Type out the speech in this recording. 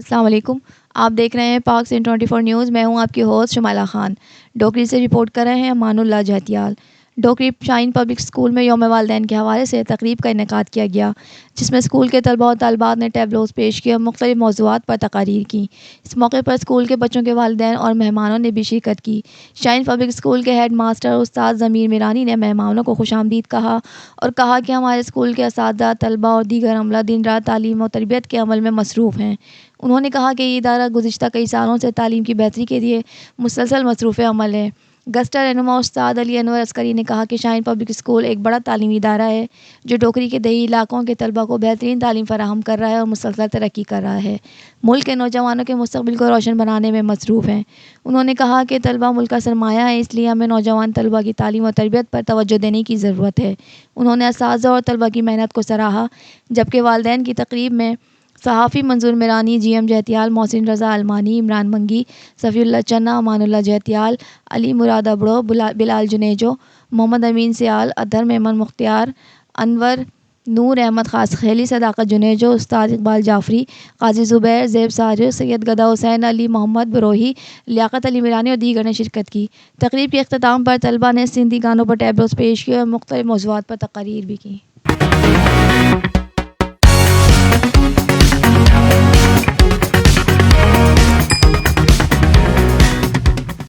السلام علیکم۔ آپ دیکھ رہے ہیں پاک سین 24 نیوز۔ میں ہوں آپ کی ہوسٹ شمائلہ خان۔ ڈوکری سے رپورٹ کر رہے ہیں امان اللہ جہتیال۔ ڈوکری شاہین پبلک اسکول میں یوم والدین کے حوالے سے تقریب کا انعقاد کیا گیا، جس میں اسکول کے طلباء و طالبات نے ٹیبلوز پیش کیے اور مختلف موضوعات پر تقاریر کی۔ اس موقع پر اسکول کے بچوں کے والدین اور مہمانوں نے بھی شرکت کی۔ شاہین پبلک اسکول کے ہیڈ ماسٹر استاد ضمیر میرانی نے مہمانوں کو خوش آمدید کہا اور کہا کہ ہمارے اسکول کے اساتذہ، طلباء اور دیگر عملہ دن رات تعلیم و تربیت کے عمل میں مصروف ہیں۔ انہوں نے کہا کہ یہ ادارہ گزشتہ کئی سالوں سے تعلیم کی بہتری کے لیے مسلسل مصروف عمل ہے۔ گزشتہ رہنما استاد علی انور عسکری نے کہا کہ شاہین پبلک اسکول ایک بڑا تعلیمی ادارہ ہے جو ڈوکری کے دیہی علاقوں کے طلباء کو بہترین تعلیم فراہم کر رہا ہے اور مسلسل ترقی کر رہا ہے، ملک کے نوجوانوں کے مستقبل کو روشن بنانے میں مصروف ہیں۔ انہوں نے کہا کہ طلباء ملک کا سرمایہ ہے، اس لیے ہمیں نوجوان طلباء کی تعلیم و تربیت پر توجہ دینے کی ضرورت ہے۔ انہوں نے اساتذہ اور طلباء کی محنت کو سراہا، جبکہ والدین کی تقریب میں صحافی منظور میرانی، جی ایم جہتیال، محسن رضا المانی، عمران منگی، صفی اللہ چنا، امان اللہ جہتیال، علی مراد ابڑو، بلال جنیجو، محمد امین سیال، اطہر میمن مختار، انور نور احمد خاص خیلی، صداقت جنیجو، استاد اقبال جعفری، قاضی زبیر، زیب ساجد، سید گدا حسین، علی محمد بروہی، لیاقت علی میرانی اور دیگر نے شرکت کی۔ تقریب کے اختتام پر طلباء نے سندھی گانوں پر ٹیبلوز پیش کیے اور مختلف موضوعات پر تقاریر بھی کی۔